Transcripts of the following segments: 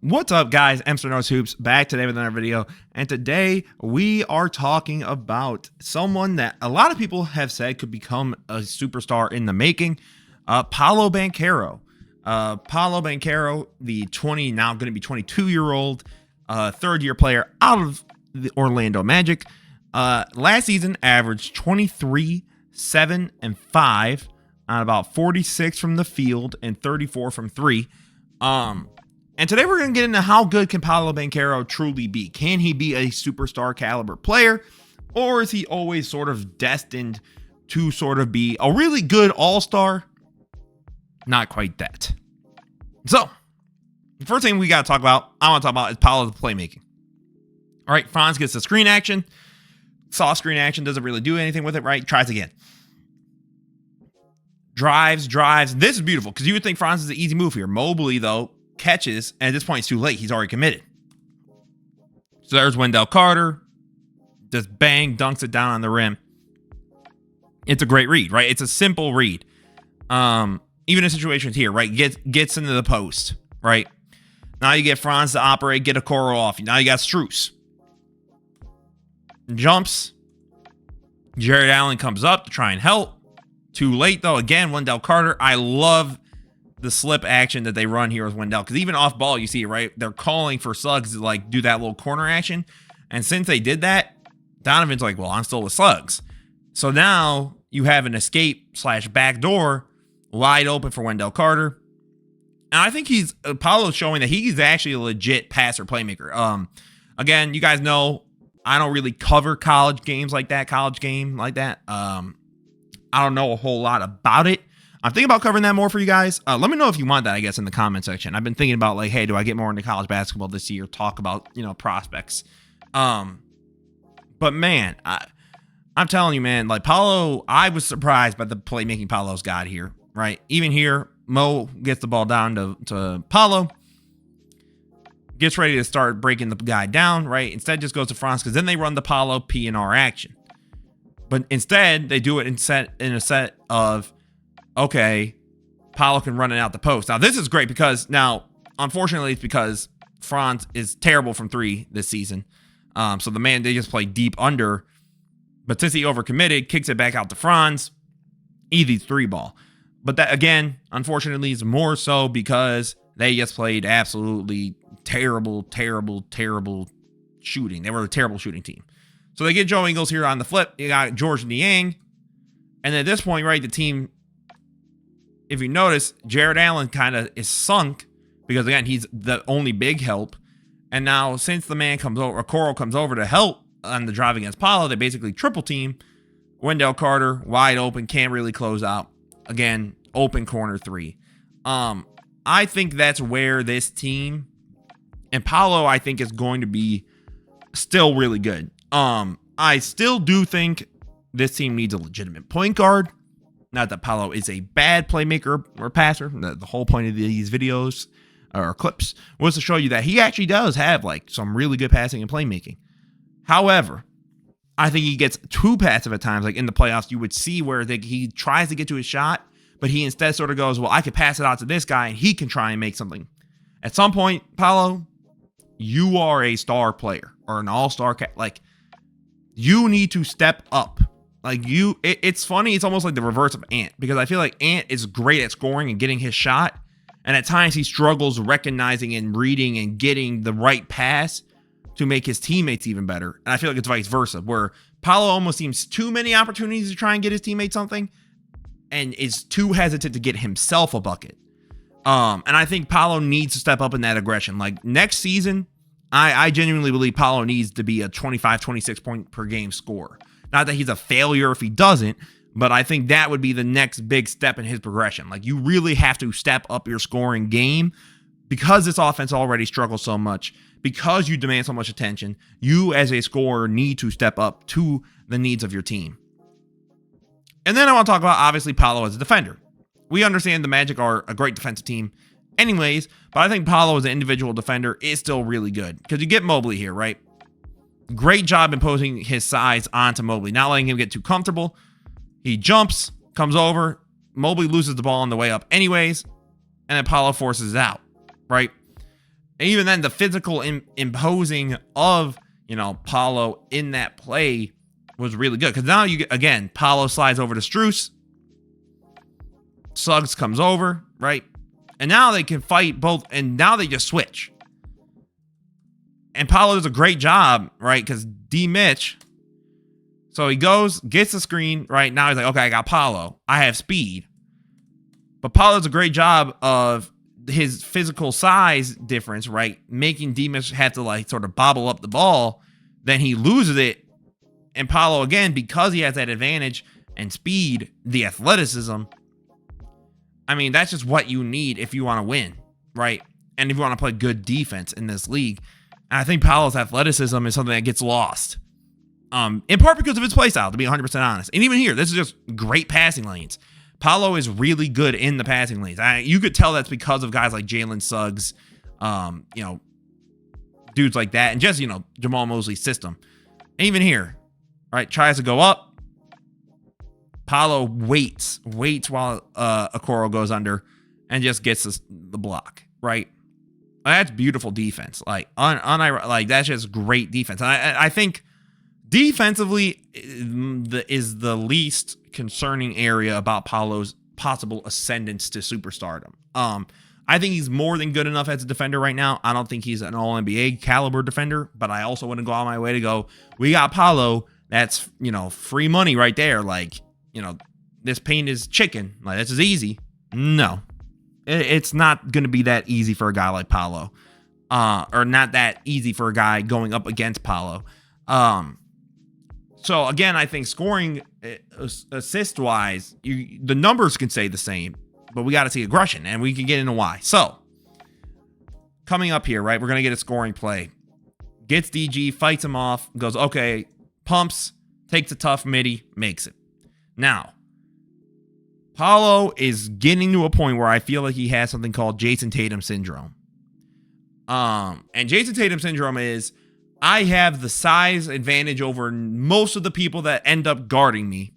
What's up, guys? Knows Hoops back today with another video, and today we are talking about someone that a lot of people have said could become a superstar in the making, Paolo Banchero. Paolo Banchero, the now going to be 22-year-old third-year player out of the Orlando Magic. Last season averaged 23, 7, and 5 on about 46 from the field and 34 from three. And today we're going to get into how good can Paolo Banchero truly be. Can he be a superstar caliber player, or is he always sort of destined to sort of be a really good all-star? Not quite that. So, the first thing we got to talk about, I want to talk about is Paolo's playmaking. All right, Franz gets the screen action. Saw screen action, doesn't really do anything with it, right? Tries again. Drives. This is beautiful because you would think Franz is an easy move here. Mobley, though, catches, and at this point it's too late. He's already committed. So there's Wendell Carter. Just bang, dunks it down on the rim. It's a great read, right? It's a simple read. Even in situations here, right? Gets into the post, right? Now you get Franz to operate, get a Okoro off. Now you got Strus. Jumps. Jared Allen comes up to try and help. Too late, though. Again, Wendell Carter. I love the slip action that they run here with Wendell, because even off ball, you see it, right? They're calling for Suggs to like do that little corner action. And since they did that, Donovan's like, well, I'm still with Suggs. So now you have an escape / backdoor wide open for Wendell Carter. And I think Paolo's showing that he's actually a legit passer playmaker. Again, you guys know I don't really cover college games like that, I don't know a whole lot about it. I'm thinking about covering that more for you guys. Let me know if you want that, I guess, in the comment section. I've been thinking about, like, hey, do I get more into college basketball this year? Talk about, prospects. But, man, I'm telling you, man, like, Paolo, I was surprised by the playmaking Paolo's got here, right? Even here, Mo gets the ball down to Paolo. Gets ready to start breaking the guy down, right? Instead, just goes to Franz, because then they run the Paolo P&R action. But instead, they do it in a set of, okay, Paolo can run it out the post. Now, this is great because now, unfortunately, it's because Franz is terrible from three this season. So they just play deep under. But since he overcommitted, kicks it back out to Franz. Easy three ball. But that, again, unfortunately, is more so because they just played absolutely terrible shooting. They were a terrible shooting team. So they get Joe Ingles here on the flip. You got George Niang. And at this point, right, the team, if you notice, Jared Allen kind of is sunk because, again, he's the only big help. And now, since the man comes over, Okoro comes over to help on the drive against Paolo, they basically triple team. Wendell Carter, wide open, can't really close out. Again, open corner three. I think that's where this team, and Paolo, I think, is going to be still really good. I still do think this team needs a legitimate point guard. Not that Paolo is a bad playmaker or passer. The whole point of these videos or clips was to show you that he actually does have like some really good passing and playmaking. However, I think he gets too passive at times. Like in the playoffs, you would see where he tries to get to his shot, but he instead sort of goes, well, I could pass it out to this guy and he can try and make something. At some point, Paolo, you are a star player or an all-star. You need to step up. It's funny. It's almost like the reverse of Ant, because I feel like Ant is great at scoring and getting his shot. And at times he struggles recognizing and reading and getting the right pass to make his teammates even better. And I feel like it's vice versa, where Paolo almost seems too many opportunities to try and get his teammates something and is too hesitant to get himself a bucket. And I think Paolo needs to step up in that aggression. Like next season, I genuinely believe Paolo needs to be a 25, 26 point per game scorer. Not that he's a failure if he doesn't, but I think that would be the next big step in his progression. Like you really have to step up your scoring game because this offense already struggles so much, because you demand so much attention. You as a scorer need to step up to the needs of your team. And then I want to talk about, obviously, Paolo as a defender. We understand the Magic are a great defensive team anyways, but I think Paolo as an individual defender is still really good because you get Mobley here, right? Great job imposing his size onto Mobley, not letting him get too comfortable. He jumps, comes over. Mobley loses the ball on the way up anyways, and then Paolo forces it out, right? And even then, the physical imposing of, Paolo in that play was really good. Because now, again, Paolo slides over to Strus. Suggs comes over, right? And now they can fight both, and now they just switch. And Paolo does a great job, right? Because D-Mitch, so he goes, gets the screen, right? Now he's like, okay, I got Paolo. I have speed. But Paolo does a great job of his physical size difference, right? Making D-Mitch have to, like, sort of bobble up the ball. Then he loses it. And Paolo, again, because he has that advantage and speed, the athleticism, I mean, that's just what you need if you want to win, right? And if you want to play good defense in this league. And I think Paolo's athleticism is something that gets lost. In part because of his play style, to be 100% honest. And even here, this is just great passing lanes. Paolo is really good in the passing lanes. You could tell that's because of guys like Jalen Suggs, dudes like that, and just, Jamal Mosley's system. And even here, right, tries to go up. Paolo waits while Okoro goes under and just gets the block, right? That's beautiful defense. Like, that's just great defense. And I think defensively is the least concerning area about Paolo's possible ascendance to superstardom. I think he's more than good enough as a defender right now. I don't think he's an all-NBA caliber defender, but I also wouldn't go out of my way to go, we got Paolo. That's, free money right there. Like, this paint is chicken. Like, this is easy. No, it's not going to be that easy for a guy like Paolo, or not that easy for a guy going up against Paolo. So again, I think scoring assist wise, the numbers can say the same, but we got to see aggression, and we can get into why. So coming up here, right, we're going to get a scoring play. Gets DG, fights him off, goes, okay, pumps, takes a tough midi, makes it. Now, Paolo is getting to a point where I feel like he has something called Jason Tatum syndrome. And Jason Tatum syndrome is, I have the size advantage over most of the people that end up guarding me.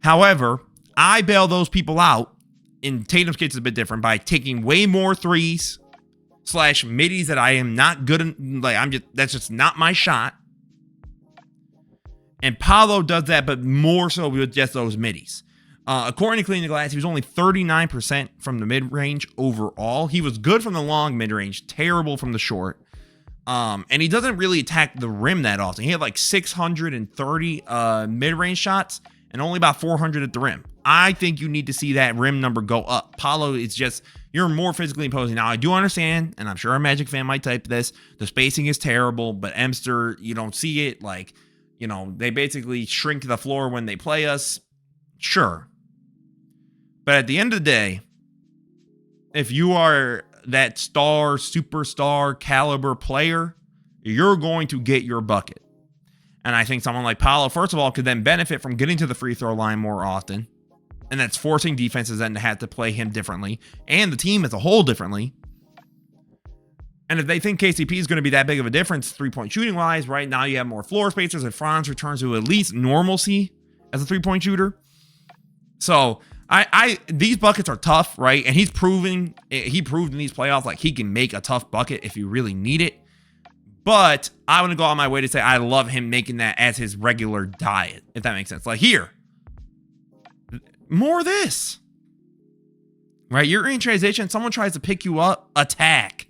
However, I bail those people out. In Tatum's case, it's a bit different by taking way more threes / middies that I am not good in. Like, that's just not my shot. And Paolo does that, but more so with just those middies. According to Clean the Glass, he was only 39% from the mid-range overall. He was good from the long mid-range, terrible from the short. And he doesn't really attack the rim that often. He had like 630 mid-range shots and only about 400 at the rim. I think you need to see that rim number go up. Paolo is just, you're more physically imposing. Now, I do understand, and I'm sure a Magic fan might type this, the spacing is terrible, but Emster, you don't see it. Like, they basically shrink the floor when they play us. Sure. But at the end of the day, if you are that superstar caliber player, you're going to get your bucket. And I think someone like Paolo, first of all, could then benefit from getting to the free throw line more often. And that's forcing defenses then to have to play him differently and the team as a whole differently. And if they think KCP is going to be that big of a difference 3-point shooting wise, right now you have more floor spacers and Franz returns to at least normalcy as a 3-point shooter. So these buckets are tough, right? And he proved in these playoffs like he can make a tough bucket if you really need it. But I want to go on my way to say I love him making that as his regular diet, if that makes sense. Like, here, more of this, right? You're in transition. Someone tries to pick you up, attack.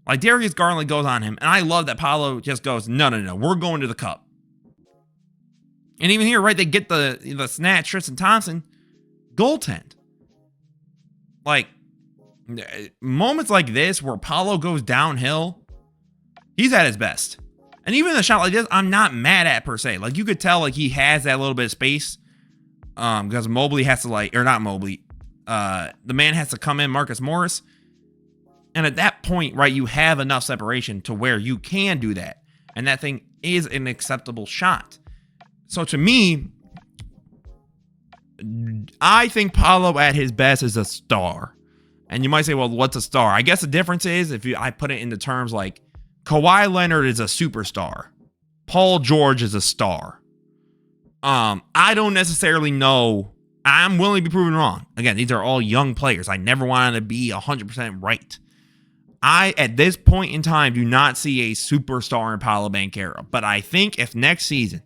Like, Darius Garland goes on him. And I love that Paolo just goes, no, we're going to the cup. And even here, right, they get the snatch, Tristan Thompson, goaltend. Like, moments like this where Paolo goes downhill, he's at his best. And even a shot like this, I'm not mad at per se. Like, you could tell, like, he has that little bit of space. Because Mobley has to, like, or not Mobley. The man has to come in, Marcus Morris. And at that point, right, you have enough separation to where you can do that. And that thing is an acceptable shot. So to me, I think Paolo at his best is a star. And you might say, well, what's a star? I guess the difference is, I put it into terms like Kawhi Leonard is a superstar. Paul George is a star. I don't necessarily know. I'm willing to be proven wrong. Again, these are all young players. I never wanted to be 100% right. I, at this point in time, do not see a superstar in Paolo Banchero. But I think if next season,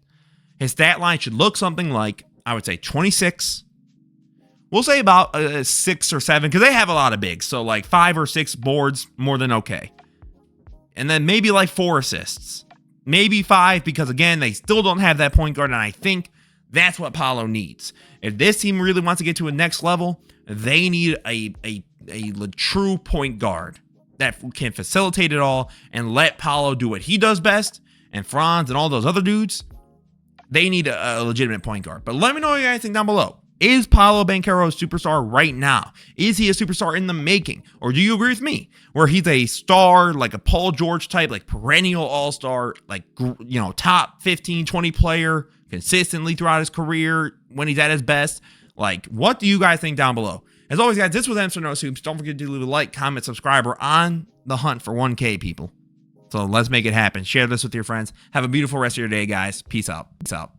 his stat line should look something like, I would say 26. We'll say about 6 or 7, because they have a lot of bigs. So like 5 or 6 boards, more than okay. And then maybe like 4 assists. Maybe 5, because again, they still don't have that point guard. And I think that's what Paolo needs. If this team really wants to get to a next level, they need a true point guard that can facilitate it all and let Paolo do what he does best. And Franz and all those other dudes, they need a legitimate point guard. But let me know what you guys think down below. Is Paolo Banchero a superstar right now? Is he a superstar in the making? Or do you agree with me, where he's a star, like a Paul George type, like perennial all-star, like, you know, top 15, 20 player consistently throughout his career when he's at his best? Like, what do you guys think down below? As always, guys, this was Mr. No Soups. Don't forget to leave a like, comment, subscribe. We're on the hunt for 1K, people. So let's make it happen. Share this with your friends. Have a beautiful rest of your day, guys. Peace out. Peace out.